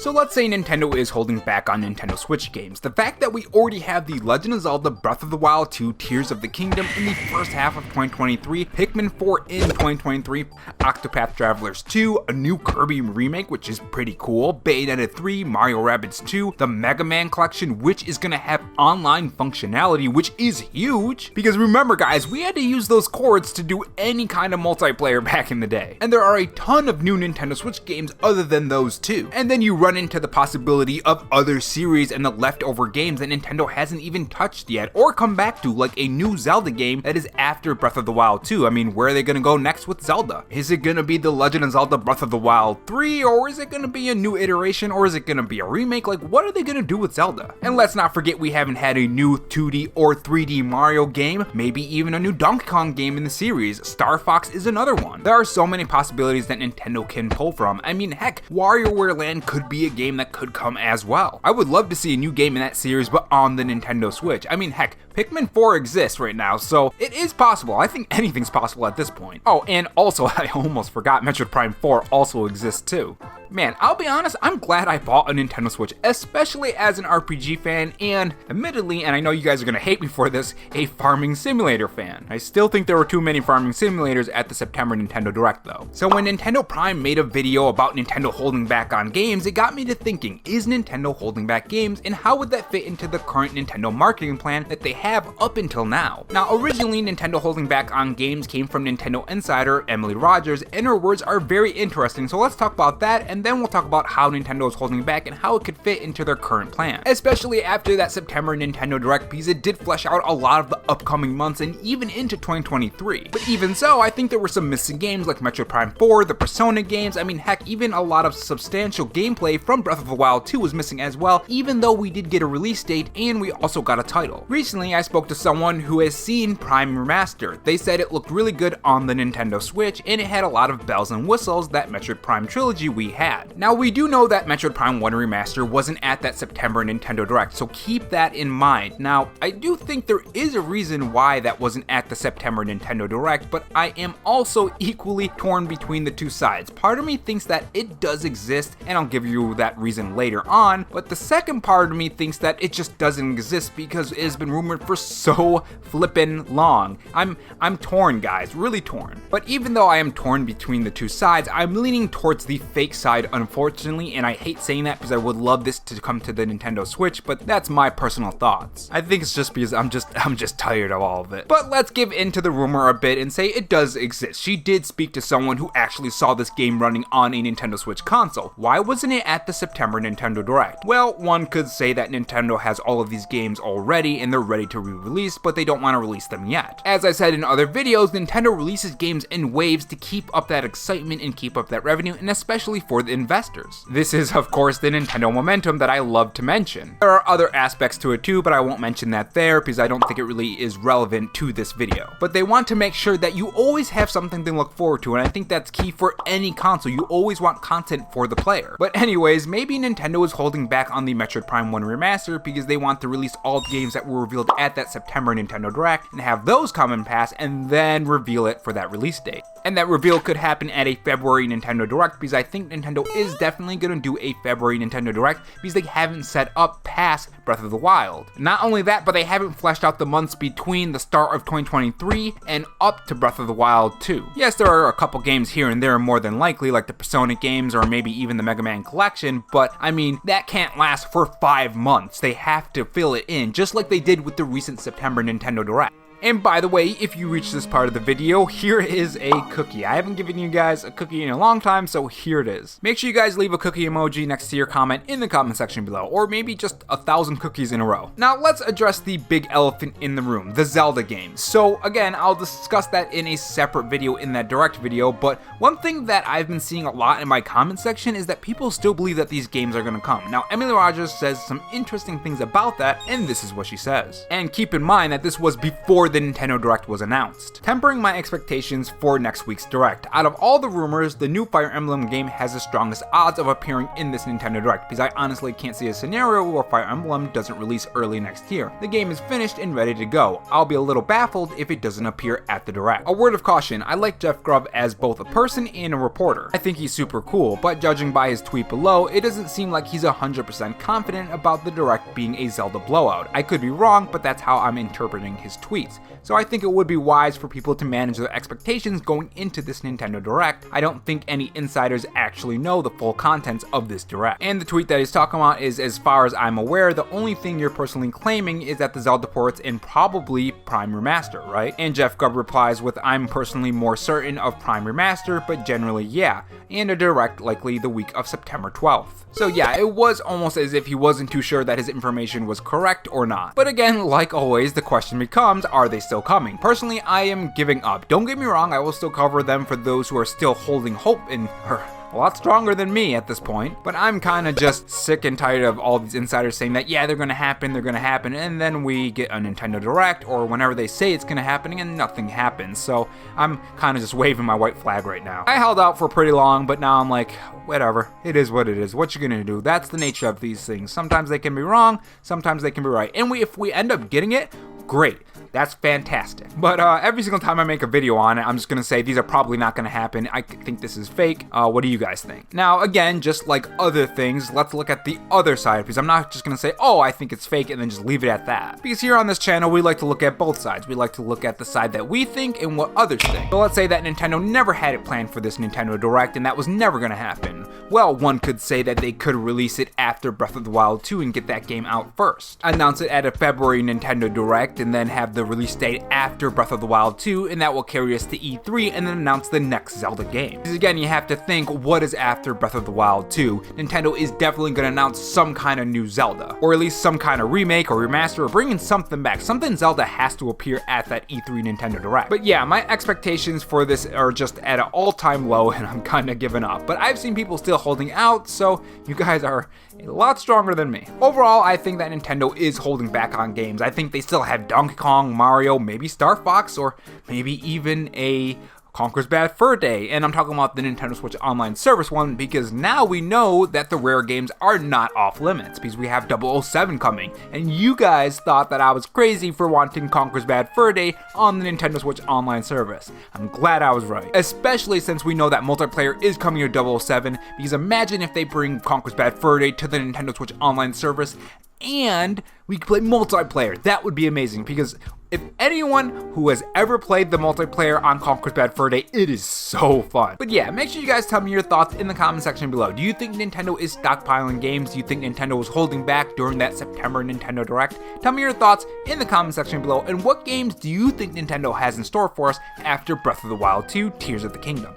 So let's say Nintendo is holding back on Nintendo Switch games. The fact that we already have The Legend of Zelda Breath of the Wild 2 Tears of the Kingdom in the first half of 2023, Pikmin 4 in 2023, Octopath Travelers 2, a new Kirby remake which is pretty cool, Bayonneta 3, Mario Rabbids 2, the Mega Man collection which is gonna have online functionality which is huge, because remember guys, we had to use those cords to do any kind of multiplayer back in the day. And there are a ton of new Nintendo Switch games other than those two. And then you run into the possibility of other series and the leftover games that Nintendo hasn't even touched yet or come back to, like a new Zelda game that is after Breath of the Wild 2. I mean, where are they gonna go next with Zelda? Is it gonna be The Legend of Zelda Breath of the Wild 3, or is it gonna be a new iteration, or is it gonna be a remake? Like, what are they gonna do with Zelda? And let's not forget we haven't had a new 2D or 3D Mario game, maybe even a new Donkey Kong game in the series. Star Fox is another one. There are so many possibilities that Nintendo can pull from. I mean, heck, WarioWare Land could be a game that could come as well. I would love to see a new game in that series, but on the Nintendo Switch. I mean, heck, Pikmin 4 exists right now, so it is possible. I think anything's possible at this point. Oh, and also, I almost forgot, Metroid Prime 4 also exists too. Man, I'll be honest, I'm glad I bought a Nintendo Switch, especially as an RPG fan and, admittedly, and I know you guys are gonna hate me for this, a farming simulator fan. I still think there were too many farming simulators at the September Nintendo Direct though. So when Nintendo Prime made a video about Nintendo holding back on games, it got me to thinking, is Nintendo holding back games, and how would that fit into the current Nintendo marketing plan that they have up until now? Now, originally, Nintendo holding back on games came from Nintendo Insider Emily Rogers, and her words are very interesting, so let's talk about that, and then we'll talk about how Nintendo is holding back and how it could fit into their current plan. Especially after that September Nintendo Direct, because it did flesh out a lot of the upcoming months and even into 2023. But even so, I think there were some missing games like Metroid Prime 4, the Persona games, I mean heck, even a lot of substantial gameplay from Breath of the Wild 2 was missing as well, even though we did get a release date and we also got a title. Recently, I spoke to someone who has seen Prime Remastered. They said it looked really good on the Nintendo Switch and it had a lot of bells and whistles that Metroid Prime trilogy we had. Now, we do know that Metroid Prime 1 Remaster wasn't at that September Nintendo Direct, so keep that in mind. Now, I do think there is a reason why that wasn't at the September Nintendo Direct, but I am also equally torn between the two sides. Part of me thinks that it does exist, and I'll give you that reason later on, but the second part of me thinks that it just doesn't exist because it has been rumored for so flippin' long. I'm torn, guys, really torn. But even though I am torn between the two sides, I'm leaning towards the fake side, unfortunately, and I hate saying that because I would love this to come to the Nintendo Switch, but that's my personal thoughts. I think it's just because I'm just tired of all of it. But let's give into the rumor a bit and say it does exist. She did speak to someone who actually saw this game running on a Nintendo Switch console. Why wasn't it at the September Nintendo Direct? Well, one could say that Nintendo has all of these games already and they're ready to re-release, but they don't want to release them yet. As I said in other videos, Nintendo releases games in waves to keep up that excitement and keep up that revenue, and especially for the investors. This is, of course, the Nintendo momentum that I love to mention. There are other aspects to it too, but I won't mention that there because I don't think it really is relevant to this video. But they want to make sure that you always have something to look forward to, and I think that's key for any console. You always want content for the player. But anyways, maybe Nintendo is holding back on the Metroid Prime 1 Remaster because they want to release all the games that were revealed at that September Nintendo Direct and have those come and pass and then reveal it for that release date. And that reveal could happen at a February Nintendo Direct because I think Nintendo is definitely going to do a February Nintendo Direct because they haven't set up past Breath of the Wild. Not only that, but they haven't fleshed out the months between the start of 2023 and up to Breath of the Wild 2. Yes, there are a couple games here and there more than likely, like the Persona games or maybe even the Mega Man collection, but I mean, that can't last for 5 months. They have to fill it in, just like they did with the recent September Nintendo Direct. And by the way, if you reach this part of the video, here is a cookie. I haven't given you guys a cookie in a long time, so here it is. Make sure you guys leave a cookie emoji next to your comment in the comment section below, or maybe just 1,000 cookies in a row. Now let's address the big elephant in the room, the Zelda games. So again, I'll discuss that in a separate video in that direct video, but one thing that I've been seeing a lot in my comment section is that people still believe that these games are gonna come. Now, Emily Rogers says some interesting things about that, and this is what she says. And keep in mind that this was before the Nintendo Direct was announced. Tempering my expectations for next week's Direct, out of all the rumors, the new Fire Emblem game has the strongest odds of appearing in this Nintendo Direct, because I honestly can't see a scenario where Fire Emblem doesn't release early next year. The game is finished and ready to go. I'll be a little baffled if it doesn't appear at the Direct. A word of caution, I like Jeff Grubb as both a person and a reporter. I think he's super cool, but judging by his tweet below, it doesn't seem like he's 100% confident about the Direct being a Zelda blowout. I could be wrong, but that's how I'm interpreting his tweets. So I think it would be wise for people to manage their expectations going into this Nintendo Direct. I don't think any insiders actually know the full contents of this Direct. And the tweet that he's talking about is, as far as I'm aware, the only thing you're personally claiming is that the Zelda port's in probably Prime Remaster, right? And Jeff Grubb replies with, I'm personally more certain of Prime Remaster, but generally yeah, and a Direct likely the week of September 12th. So yeah, it was almost as if he wasn't too sure that his information was correct or not. But again, like always, the question becomes, are they still coming? Personally, I am giving up. Don't get me wrong, I will still cover them for those who are still holding hope in her. A lot stronger than me at this point, but I'm kind of just sick and tired of all these insiders saying that, yeah, they're gonna happen, and then we get a Nintendo Direct, or whenever they say it's gonna happen, and nothing happens, so I'm kind of just waving my white flag right now. I held out for pretty long, but now I'm like, whatever, it is what it is, what you gonna do? That's the nature of these things. Sometimes they can be wrong, sometimes they can be right, and if we end up getting it, great. That's fantastic. But every single time I make a video on it, I'm just gonna say these are probably not gonna happen. I think this is fake. What do you guys think? Now, again, just like other things, let's look at the other side, because I'm not just gonna say, oh, I think it's fake, and then just leave it at that. Because here on this channel, we like to look at both sides. We like to look at the side that we think and what others think. So let's say that Nintendo never had it planned for this Nintendo Direct, and that was never gonna happen. Well, one could say that they could release it after Breath of the Wild 2 and get that game out first. Announce it at a February Nintendo Direct, and then have the release date after Breath of the Wild 2, and that will carry us to E3 and then announce the next Zelda game. Because again, you have to think, what is after Breath of the Wild 2? Nintendo is definitely going to announce some kind of new Zelda, or at least some kind of remake or remaster, or bringing something back. Something Zelda has to appear at that E3 Nintendo Direct. But yeah, my expectations for this are just at an all-time low, and I'm kind of giving up. But I've seen people still holding out, so you guys are a lot stronger than me. Overall, I think that Nintendo is holding back on games. I think they still have Donkey Kong, Mario, maybe Star Fox, or maybe even a Conker's Bad Fur Day, and I'm talking about the Nintendo Switch Online Service one, because now we know that the rare games are not off limits, because we have 007 coming, and you guys thought that I was crazy for wanting Conker's Bad Fur Day on the Nintendo Switch Online Service. I'm glad I was right, especially since we know that multiplayer is coming to 007, because imagine if they bring Conker's Bad Fur Day to the Nintendo Switch Online Service, and we could play multiplayer. That would be amazing, because if anyone who has ever played the multiplayer on Conker's Bad Fur Day, it is so fun. But yeah, make sure you guys tell me your thoughts in the comment section below. Do you think Nintendo is stockpiling games? Do you think Nintendo was holding back during that September Nintendo Direct? Tell me your thoughts in the comment section below, and what games do you think Nintendo has in store for us after Breath of the Wild 2, Tears of the Kingdom?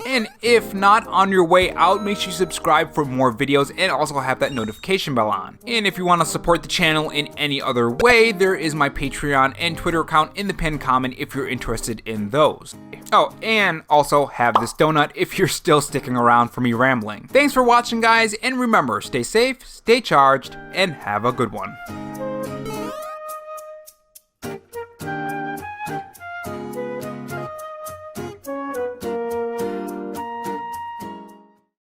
And if not, on your way out, make sure you subscribe for more videos and also have that notification bell on. And if you want to support the channel in any other way, there is my Patreon and Twitter account in the pinned comment if you're interested in those. Oh, and also have this donut if you're still sticking around for me rambling. Thanks for watching, guys, and remember, stay safe, stay charged, and have a good one.